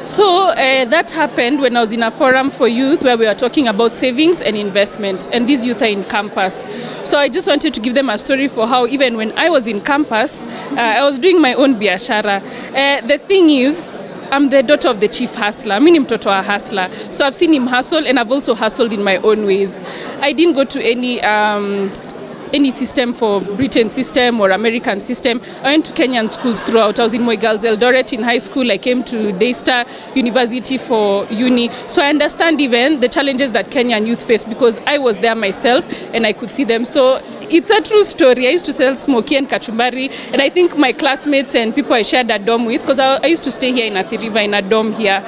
So that happened when I was in a forum for youth where we were talking about savings and investment, and these youth are in campus. So I just wanted to give them a story for how even when I was in campus, I was doing my own biashara. The thing is, I'm the daughter of the chief hustler. Mimi ni mtoto wa hustler. So I've seen him hustle and I've also hustled in my own ways. I didn't go to any system for Britain system or American system. I went to Kenyan schools throughout. I was in Moi Girls Eldoret in high school. I came to Daystar University for uni. So I understand even the challenges that Kenyan youth face because I was there myself and I could see them. So it's a true story. I used to sell smoky and kachumbari, and I think my classmates and people I shared a dorm with, because I used to stay here in Athi River in a dorm here.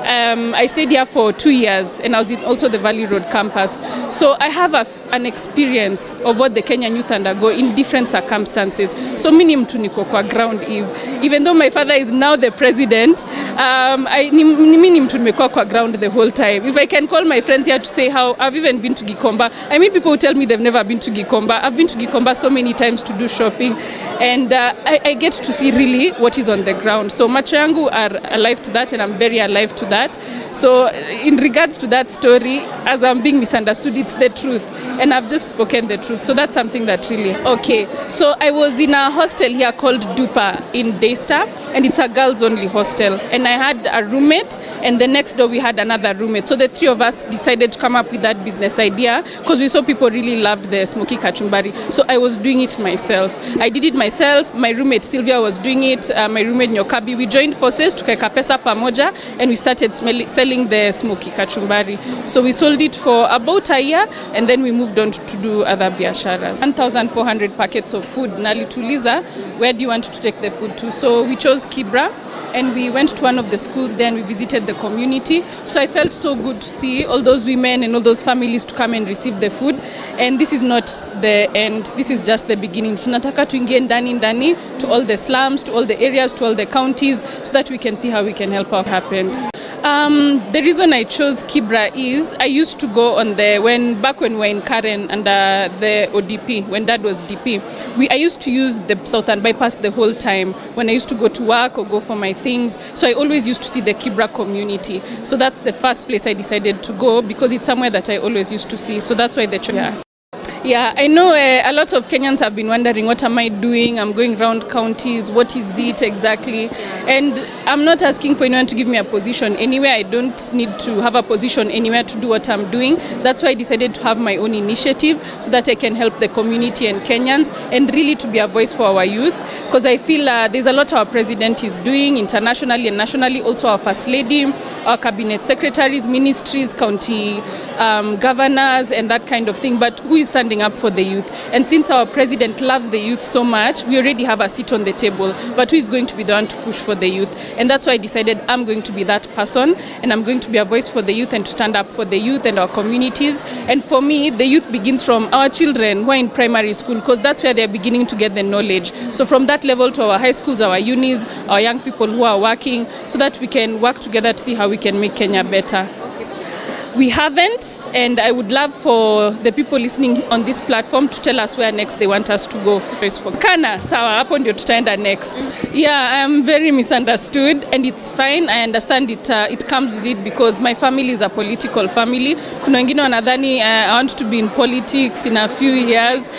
I stayed here for 2 years and I was in also the Valley Road campus. So I have an experience of what the Kenyan youth undergo in different circumstances. So mimi mtu niko kwa ground even though my father is now the president, mimi mtu nimekuwa kwa ground the whole time. If I can call my friends here to say how I've even been to Gikomba. I mean, people who tell me they've never been to Gikomba. I've been to Gikomba so many times to do shopping, and I get to see really what is on the ground. So macho yangu are alive to that, and I'm very alive to that. So in regards to that story, as I'm being misunderstood, it's the truth, and I've just spoken the truth. So that's something that really okay. So I was in a hostel here called Dupa in Daystar, and it's a girls only hostel, and I had a roommate, and the next door we had another roommate. So the three of us decided to come up with that business idea because we saw people really loved the smoky kachumbari. So I was doing it myself. I did it myself. My roommate Sylvia was doing it. My roommate Nyokabi. We joined forces, tukaweka pesa pamoja, and we started selling the smoky kachumbari. So we sold it for about a year, and then we moved on to do other biasharas. 1,400 packets of food. Nalituliza, where do you want to take the food to? So we chose Kibera, and we went to one of the schools there and we visited the community. So I felt so good to see all those women and all those families to come and receive the food. And this is not the end, this is just the beginning. Tunataka tuingie ndani to all the slums, to all the areas, to all the counties, so that we can see how we can help what happened. The reason I chose Kibera is I used to go on back when we were in Karen under the ODP, when Dad was DP, I used to use the Southern Bypass the whole time when I used to go to work or go for my things. So I always used to see the Kibera community. So that's the first place I decided to go because it's somewhere that I always used to see. So that's why the choice. Yeah, I know a lot of Kenyans have been wondering, what am I doing? I'm going around counties. What is it exactly? And I'm not asking for anyone to give me a position anywhere. I don't need to have a position anywhere to do what I'm doing. That's why I decided to have my own initiative so that I can help the community and Kenyans and really to be a voice for our youth. Because I feel there's a lot our president is doing internationally and nationally, also our first lady, our cabinet secretaries, ministries, county governors, and that kind of thing. But who is standing up for the youth? And since our president loves the youth so much, we already have a seat on the table, but who is going to be the one to push for the youth? And that's why I decided I'm going to be that person, and I'm going to be a voice for the youth and to stand up for the youth and our communities. And for me, the youth begins from our children who are in primary school, because that's where they're beginning to get the knowledge. So from that level to our high schools, our unis, our young people who are working, so that we can work together to see how we can make Kenya better. We haven't, and I would love for the people listening on this platform to tell us where next they want us to go. For Kana, sawa, hapo ndio tutaenda next. Yeah, I'm very misunderstood, and it's fine. I understand it. It comes with it because my family is a political family. Kuna wengine wanadhani I want to be in politics in a few years,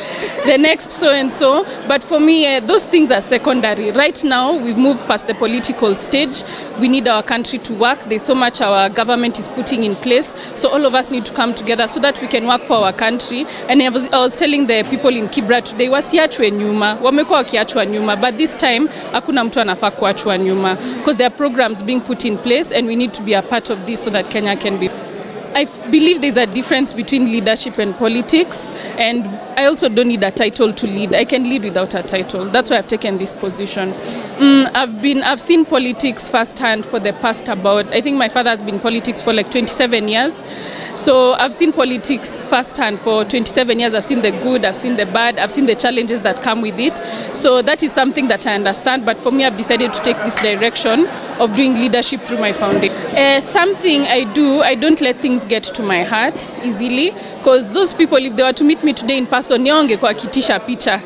the next so and so. But for me, those things are secondary. Right now, we've moved past the political stage. We need our country to work. There's so much our government is putting in place. So all of us need to come together so that we can work for our country. And I was telling the people in Kibera today, wasiachwe nyuma, wamekuwa wakiachwa nyuma, but this time hakuna mtu anafaa kuachwa nyuma, because there are programs being put in place and we need to be a part of this so that Kenya can be. I believe there's a difference between leadership and politics, and I also don't need a title to lead. I can lead without a title. That's why I've taken this position. I've seen politics firsthand for the past I think my father has been in politics for like 27 years. So I've seen politics firsthand for 27 years. I've seen the good, I've seen the bad, I've seen the challenges that come with it. So that is something that I understand. But for me, I've decided to take this direction of doing leadership through my foundation. Something I do, I don't let things get to my heart easily. Because those people, if they were to meet me today in person, nionge kwa kitisha picha.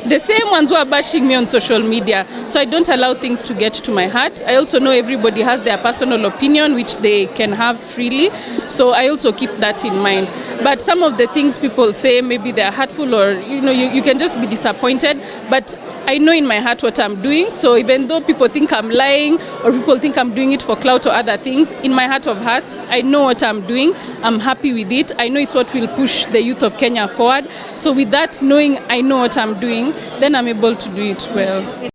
the same ones who are bashing me on social media. So I don't allow things to get to my heart. I also know everybody has their personal opinion, which they can have freely. So I also keep that in mind. But some of the things people say, maybe they're hurtful, or you can just be disappointed. But I know in my heart what I'm doing. So even though people think I'm lying, or people think I'm doing it for clout or other things, in my heart of hearts, I know what I'm doing. I'm happy with it. I know it's what will push the youth of Kenya forward. So with that, knowing I know what I'm doing, then I'm able to do it well.